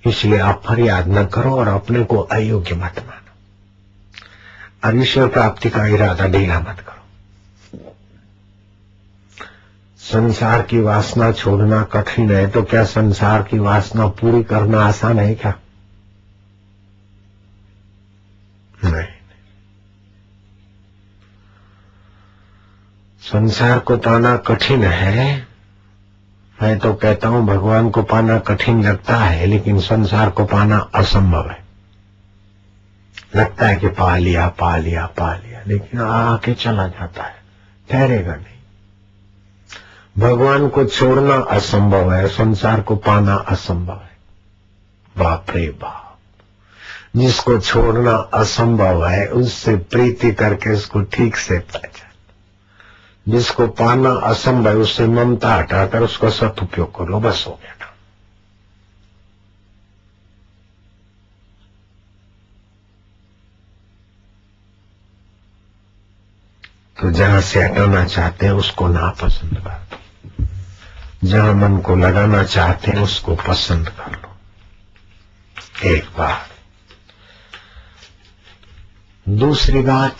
इसलिए आप फरियाद न करो और अपने को अयोग्य मत मानो और ईश्वर प्राप्ति का इरादा ढीला मत करो। संसार की वासना छोड़ना कठिन है तो क्या संसार की वासना पूरी करना आसान है क्या? नहीं। संसार को पाना कठिन है। मैं तो कहता हूं भगवान को पाना कठिन लगता है, लेकिन संसार को पाना असंभव है। लगता है कि पा लिया पा लिया पा लिया, लेकिन आके चला जाता है, ठहरेगा नहीं। भगवान को छोड़ना असंभव है, संसार को पाना असंभव है। बाप रे बाप, जिसको छोड़ना असंभव है उससे प्रीति करके उसको ठीक से पहचान। जिसको पाना असंभव है उससे ममता हटाकर उसका सदुपयोग कर लो, बस हो गया। तो जहां से हटाना चाहते हैं उसको नापसंद कर दो, जहां मन को लगाना चाहते हैं उसको पसंद कर लो। एक बात। दूसरी बात,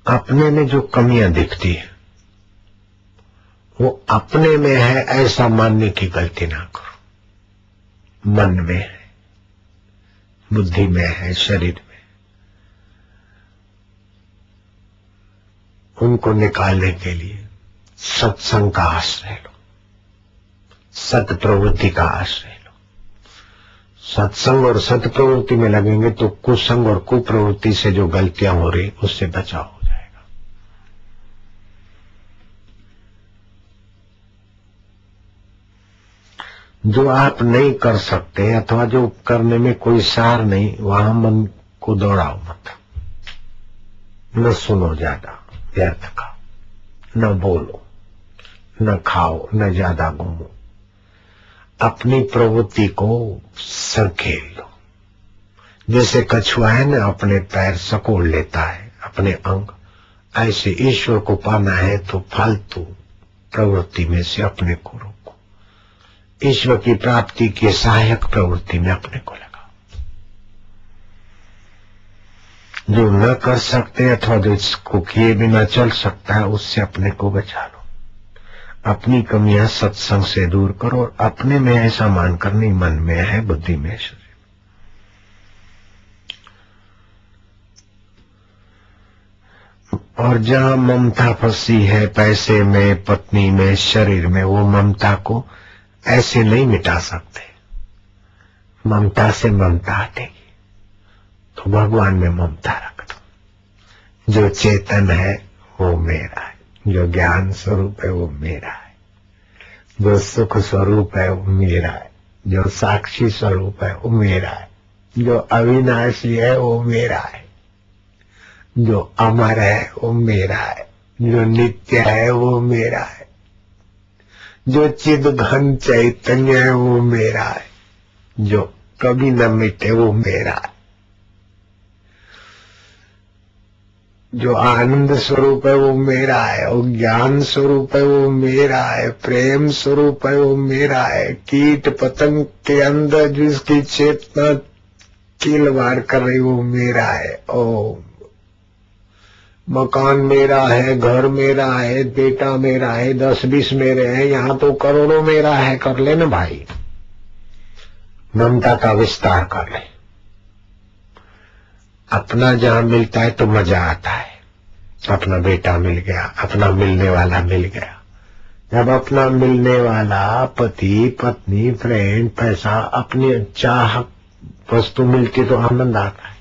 अपने में जो कमियां दिखती है वो अपने में है ऐसा मानने की गलती ना करो। मन में है, बुद्धि में है, शरीर में, उनको निकालने के लिए सत्संग का आश्रय लो, सत प्रवृत्ति का आश्रय लो। सत्संग और सत प्रवृत्ति में लगेंगे तो कुसंग और कुप्रवृत्ति से जो गलतियां हो रही उससे बचाव हो जाएगा। जो आप नहीं कर सकते अथवा जो करने में कोई सार नहीं, वहां मन को दौड़ाओ मत। न सुनो ज्यादा व्यर्थ का, न बोलो, न खाओ, न ज्यादा घूमो। अपनी प्रवृत्ति को संकेल लो। जैसे कछुआ है न अपने पैर सकोड़ लेता है, अपने अंग, ऐसे ईश्वर को पाना है तो फालतू प्रवृत्ति में से अपने को रोको। ईश्वर की प्राप्ति के सहायक प्रवृत्ति में अपने को लगाओ। जो न कर सकते अथवा जो इसको किए बिना चल सकता है उससे अपने को बचा लो। अपनी कमियां सत्संग से दूर करो और अपने में ऐसा मानकर नहीं, मन में है, बुद्धि में है, शरीर। और जहां ममता फंसी है, पैसे में, पत्नी में, शरीर में, वो ममता को ऐसे नहीं मिटा सकते। ममता से ममता हटेगी तो भगवान में ममता रख दो। जो चेतन है वो मेरा है, जो ज्ञान स्वरूप है वो मेरा है, जो सुख स्वरूप है वो मेरा है, जो साक्षी स्वरूप है वो मेरा है, जो अविनाशी है वो मेरा है, जो अमर है वो मेरा है, जो नित्य है वो मेरा है, जो चिद घन चैतन्य है वो मेरा है, जो कभी न मिटे वो मेरा है, जो आनंद स्वरूप है वो मेरा है, और ज्ञान स्वरूप है वो मेरा है, प्रेम स्वरूप है वो मेरा है। कीट पतंग के अंदर जिसकी चेतना किलवार कर रही वो मेरा है। ओ मकान मेरा है, घर मेरा है, बेटा मेरा है, 10-20 मेरे हैं, यहां तो करोड़ों मेरा है। कर ले ना भाई, ममता का विस्तार कर ले। अपना जहां मिलता है तो मजा आता है। अपना बेटा मिल गया, अपना मिलने वाला मिल गया। जब अपना मिलने वाला पति, पत्नी, फ्रेंड, पैसा, अपनी चाह वस्तु मिलती तो आनंद आता है।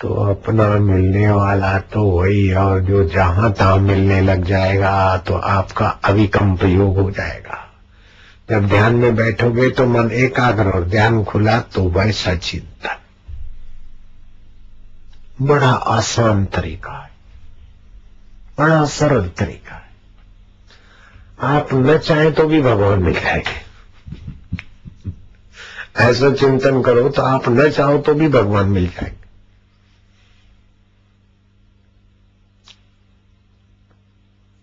तो अपना मिलने वाला तो वही, और जो जहां तहां मिलने लग जाएगा तो आपका अविकम्प योग हो जाएगा। जब ध्यान में बैठोगे तो मन एकाग्र और ध्यान खुला तो वैसा चिंतन। बड़ा आसान तरीका है, बड़ा सरल तरीका है। आप न चाहें तो भी भगवान मिल जाएंगे। ऐसा चिंतन करो तो आप न चाहो तो भी भगवान मिल जाएंगे।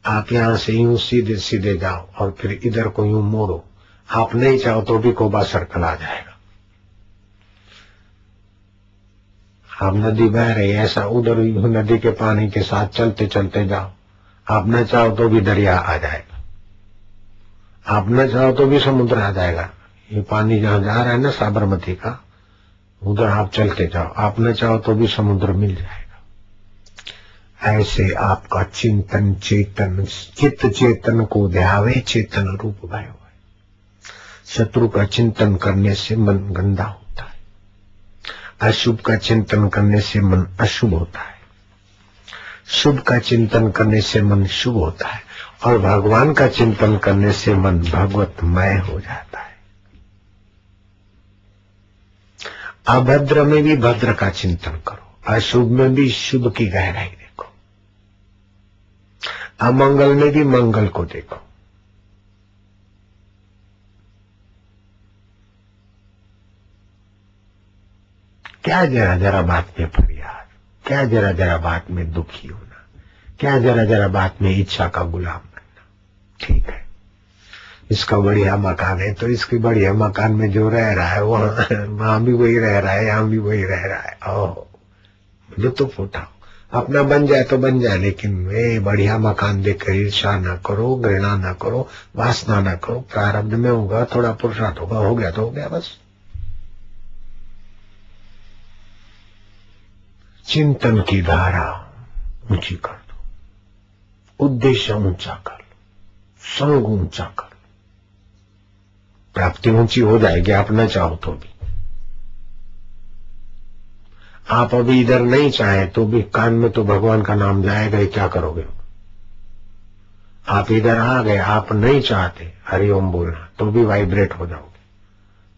आप यहां से यूं सीधे सीधे जाओ और फिर इधर को यूं मोड़ो, आप नहीं चाहो तो भी कोबा सर्कल आ जाएगा। आप नदी बह रही है, ऐसा उधर नदी के पानी के साथ चलते चलते जाओ, आप न चाहो तो भी दरिया आ जाएगा, आप न चाहो तो भी समुद्र आ जाएगा। ये पानी जहां जा रहा है ना साबरमती का, उधर आप चलते जाओ, आप न चाहो तो भी समुद्र मिल जाएगा। ऐसे आपका चिंतन चेतन, चित्त चेतन को ध्यावे चेतन रूप भयो है। शत्रु का चिंतन करने से मन गंदा होता है, अशुभ का चिंतन करने से मन अशुभ होता है, शुभ का चिंतन करने से मन शुभ होता है, और भगवान का चिंतन करने से मन भगवतमय हो जाता है। अभद्र में भी भद्र का चिंतन करो, अशुभ में भी शुभ की गहराई देखो, अमंगल में भी मंगल को देखो। क्या जरा जरा बात में फरियाद, क्या जरा जरा बात में दुखी होना, क्या जरा जरा बात में इच्छा का गुलाम बनना। ठीक है, इसका बढ़िया मकान है तो इसकी बढ़िया मकान में जो रह रहा है वहां भी वही रह रहा है, यहां भी वही रह रहा है। ओह, लुत्फ उठाओ, अपना बन जाए तो बन जाए, लेकिन वे बढ़िया मकान देखकर ईर्ष्या न करो, घृणा न करो, वासना न करो। प्रारब्ध में होगा, थोड़ा पुरुषार्थ होगा, हो गया तो हो गया बस। चिंतन की धारा ऊंची कर दो, उद्देश्य ऊंचा कर लो, संग ऊंचा कर लो, प्राप्ति ऊंची हो जाएगी आप न चाहो तो भी। आप अभी इधर नहीं चाहे तो भी कान में तो भगवान का नाम जाएगा ही, क्या करोगे? आप इधर आ गए, आप नहीं चाहते हरिओम बोलना तो भी वाइब्रेट हो जाओगे।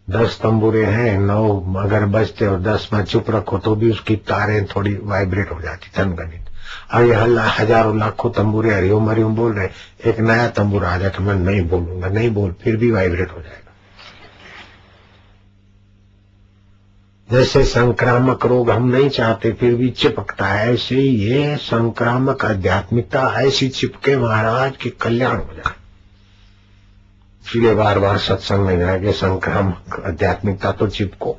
10 तंबूरे हैं, 9 अगर बजते और 10 में चुप रखो तो भी उसकी तारें थोड़ी वाइब्रेट हो जाती, तनगनित। और ये हजारों लाखों तंबूरे हरिओम हरिओम बोल रहे, एक नया तंबूर आ जाए तो मैं नहीं बोलूंगा, नहीं बोल, फिर भी वाइब्रेट हो जाएगा। जैसे संक्रामक रोग हम नहीं चाहते फिर भी चिपकता है, ऐसे ही ये संक्रामक आध्यात्मिकता ऐसी चिपके महाराज की कल्याण हो जाए। इसलिए बार बार सत्संग में जाएंगे, संक्रामक आध्यात्मिकता तो चिपको।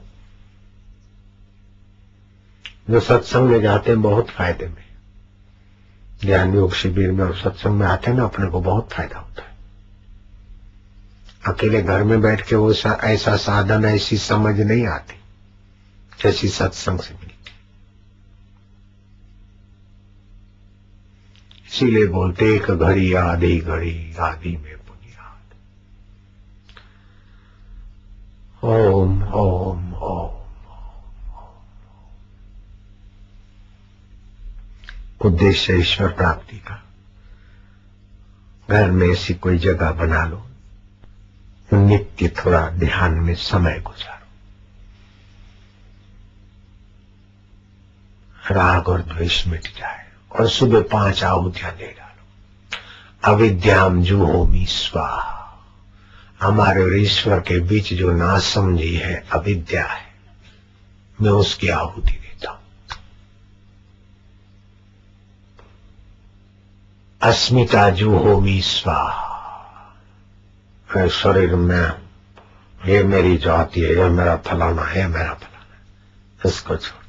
जो सत्संग में जाते हैं बहुत फायदे में, ज्ञान योग शिविर में और सत्संग में आते हैं ना, अपने को बहुत फायदा होता है। अकेले घर में बैठ के वो ऐसा साधन, ऐसी समझ नहीं आती जैसी सत्संग से मिलती। इसीलिए बोलते एक घड़ी आधी घड़ी आधी में बुनियाद। ओम ओम ओम। उद्देश्य ईश्वर प्राप्ति का। घर में ऐसी कोई जगह बना लो, नित्य थोड़ा ध्यान में समय गुजारो, राग और द्वेष मिट जाए, और सुबह 5 आहुतियां दे डालो। अविद्याम जुहोमि स्वाहा। हमारे और ईश्वर के बीच जो नासमझी है अविद्या है, मैं उसकी आहुति देता हूं। अस्मिता जुहोमि स्वाहा। शरीर में ये मेरी जाति है, ये मेरा फलाना है, मेरा फलाना, इसको छोड़।